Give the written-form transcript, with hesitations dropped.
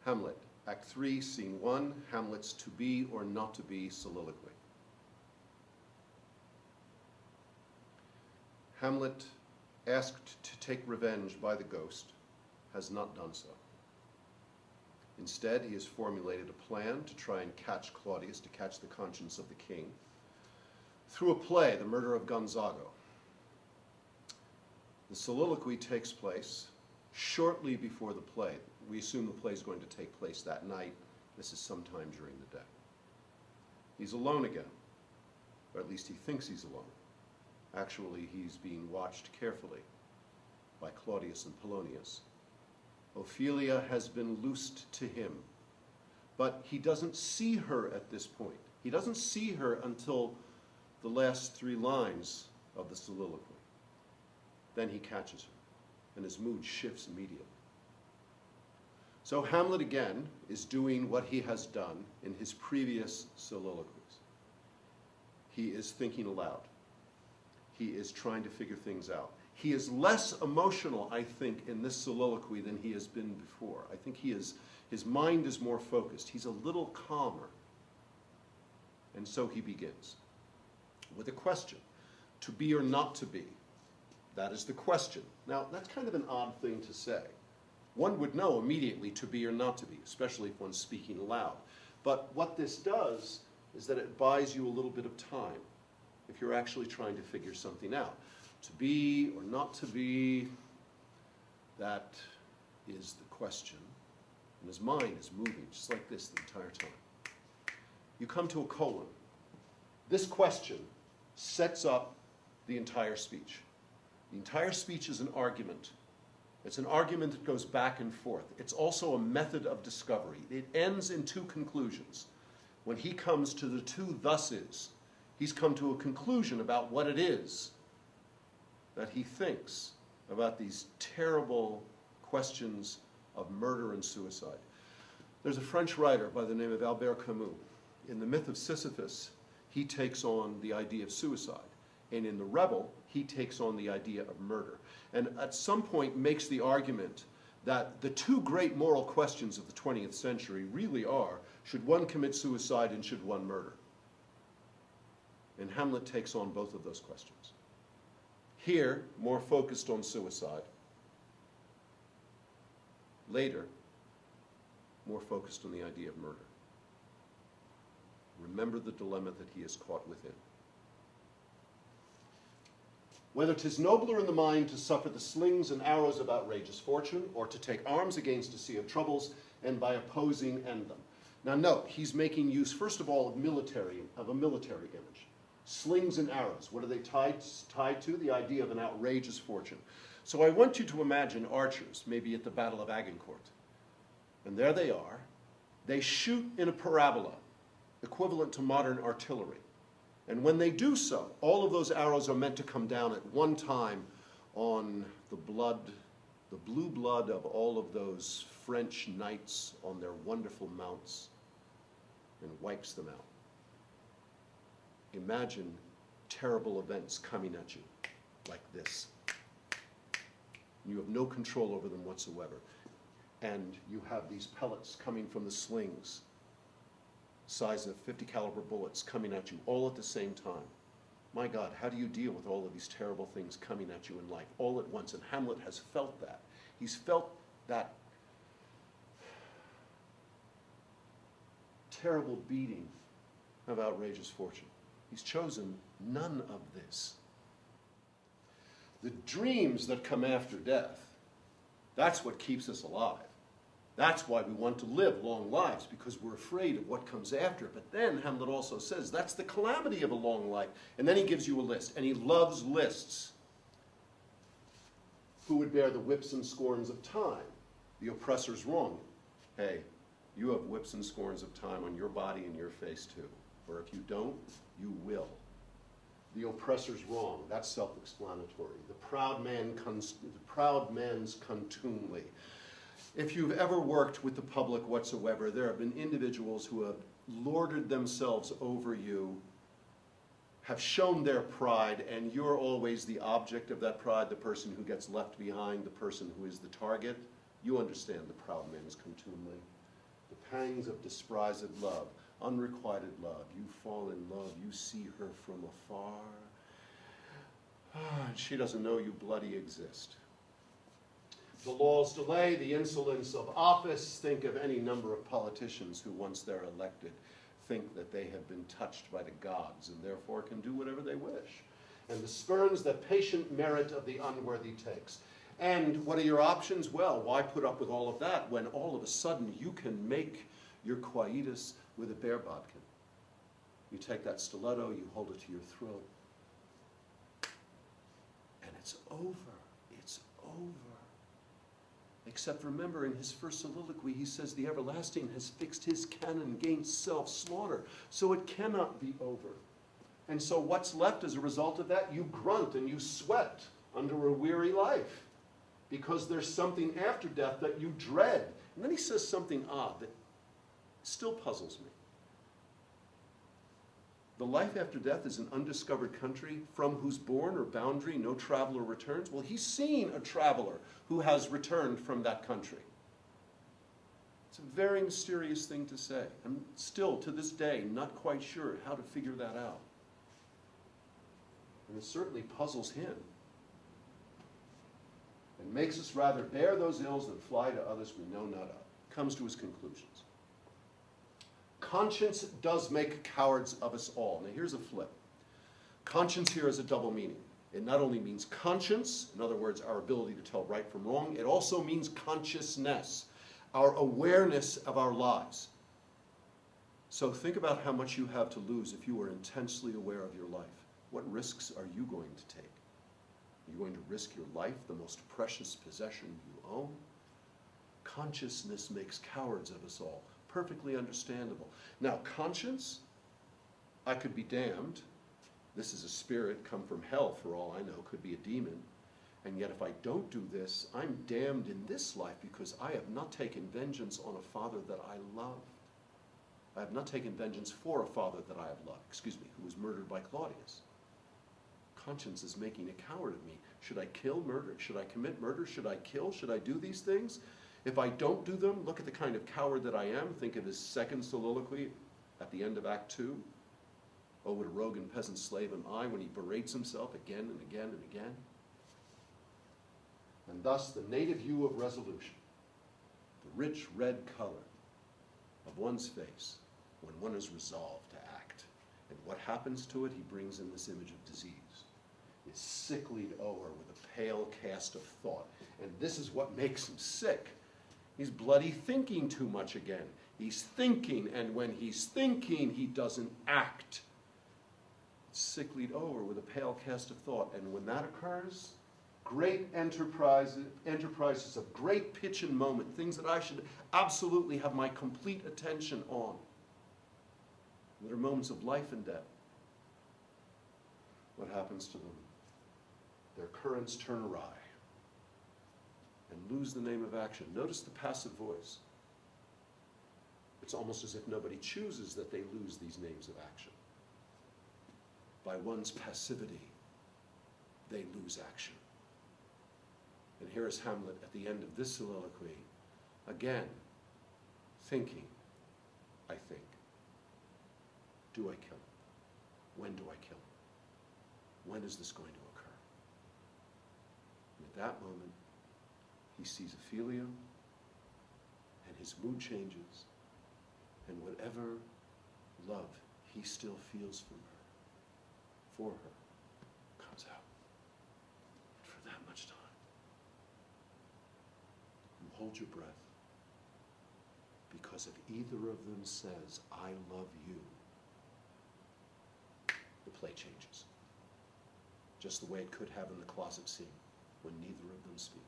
Hamlet, Act 3, Scene 1, Hamlet's to be or not to be soliloquy. Hamlet, asked to take revenge by the ghost, has not done so. Instead, he has formulated a plan to try and catch Claudius, to catch the conscience of the king, through a play, The Murder of Gonzago. The soliloquy takes place shortly before the play. We assume the play is going to take place that night. This is sometime during the day. He's alone again, or at least he thinks he's alone. Actually, he's being watched carefully by Claudius and Polonius. Ophelia has been loosed to him, but he doesn't see her at this point. He doesn't see her until the last 3 lines of the soliloquy. Then he catches her, and his mood shifts immediately. So Hamlet again is doing what he has done in his previous soliloquies. He is thinking aloud. He is trying to figure things out. He is less emotional, I think, in this soliloquy than he has been before. I think his mind is more focused. He's a little calmer. And so he begins with a question: to be or not to be? That is the question. Now, that's kind of an odd thing to say. One would know immediately to be or not to be, especially if one's speaking aloud. But what this does is that it buys you a little bit of time if you're actually trying to figure something out. To be or not to be, that is the question. And his mind is moving just like this the entire time. You come to a colon. This question sets up the entire speech. The entire speech is an argument. It's an argument that goes back and forth. It's also a method of discovery. It ends in 2 conclusions. When he comes to the 2 thuses, he's come to a conclusion about what it is that he thinks about these terrible questions of murder and suicide. There's a French writer by the name of Albert Camus. In The Myth of Sisyphus, he takes on the idea of suicide. And in The Rebel, he takes on the idea of murder. And at some point makes the argument that the 2 great moral questions of the 20th century really are, should one commit suicide and should one murder? And Hamlet takes on both of those questions. Here, more focused on suicide. Later, more focused on the idea of murder. Remember the dilemma that he is caught within. Whether 'tis nobler in the mind to suffer the slings and arrows of outrageous fortune, or to take arms against a sea of troubles, and by opposing end them. Now note, he's making use, first of all, of a military image. Slings and arrows, what are they tied to? The idea of an outrageous fortune. So I want you to imagine archers, maybe at the Battle of Agincourt. And there they are. They shoot in a parabola, equivalent to modern artillery. And when they do so, all of those arrows are meant to come down at one time on the blue blood of all of those French knights on their wonderful mounts, and wipes them out. Imagine terrible events coming at you like this. You have no control over them whatsoever. And you have these pellets coming from the slings, size of 50 caliber bullets coming at you all at the same time. My God, how do you deal with all of these terrible things coming at you in life all at once? And Hamlet has felt that. He's felt that terrible beating of outrageous fortune. He's chosen none of this. The dreams that come after death, that's what keeps us alive. That's why we want to live long lives, because we're afraid of what comes after. But then Hamlet also says that's the calamity of a long life. And then he gives you a list, and he loves lists. Who would bear the whips and scorns of time? The oppressor's wrong. Hey, you have whips and scorns of time on your body and your face too. Or if you don't, you will. The oppressor's wrong. That's self-explanatory. The proud man's contumely. If you've ever worked with the public whatsoever, there have been individuals who have lorded themselves over you, have shown their pride, and you're always the object of that pride, the person who gets left behind, the person who is the target. You understand the proud man's contumely. The pangs of despised love, unrequited love. You fall in love, you see her from afar. And she doesn't know you bloody exist. The law's delay, the insolence of office. Think of any number of politicians who, once they're elected, think that they have been touched by the gods and therefore can do whatever they wish. And the spurns that patient merit of the unworthy takes. And what are your options? Well, why put up with all of that when all of a sudden you can make your quietus with a bear bodkin? You take that stiletto, you hold it to your throat, and it's over. It's over. Except remember, in his first soliloquy, he says the everlasting has fixed his canon against self-slaughter, so it cannot be over. And so what's left as a result of that? You grunt and you sweat under a weary life, because there's something after death that you dread. And then he says something odd that still puzzles me. The life after death is an undiscovered country from whose bourne or boundary no traveler returns. Well, he's seen a traveler who has returned from that country. It's a very mysterious thing to say. I'm still, to this day, not quite sure how to figure that out. And it certainly puzzles him. And makes us rather bear those ills than fly to others we know not of. Comes to his conclusions. Conscience does make cowards of us all. Now here's a flip. Conscience here has a double meaning. It not only means conscience, in other words, our ability to tell right from wrong, it also means consciousness, our awareness of our lives. So think about how much you have to lose if you are intensely aware of your life. What risks are you going to take? Are you going to risk your life, the most precious possession you own? Consciousness makes cowards of us all. Perfectly understandable. Now, conscience, I could be damned. This is a spirit come from hell, for all I know, could be a demon. And yet if I don't do this, I'm damned in this life because I have not taken vengeance on a father that I love. I have not taken vengeance for a father that I have loved, who was murdered by Claudius. Conscience is making a coward of me. Should I kill murder? Should I commit murder? Should I kill? Should I do these things? If I don't do them, look at the kind of coward that I am. Think of his second soliloquy at the end of Act 2. Oh, what a rogue and peasant slave am I, when he berates himself again and again and again. And thus the native hue of resolution, the rich red color of one's face when one is resolved to act. And what happens to it, he brings in this image of disease, is sicklied o'er with a pale cast of thought. And this is what makes him sick. He's bloody thinking too much again. He's thinking, and when he's thinking, he doesn't act. It's sicklied o'er with a pale cast of thought. And when that occurs, great enterprises of great pitch and moment, things that I should absolutely have my complete attention on. There are moments of life and death. What happens to them? Their currents turn awry and lose the name of action. Notice the passive voice. It's almost as if nobody chooses that they lose these names of action. By one's passivity, they lose action. And here is Hamlet at the end of this soliloquy, again, thinking, I think. Do I kill him? When do I kill him? When is this going to occur? And at that moment, he sees Ophelia, and his mood changes, and whatever love he still feels for her, comes out. And for that much time, you hold your breath, because if either of them says, I love you, the play changes. Just the way it could have in the closet scene, when neither of them speak.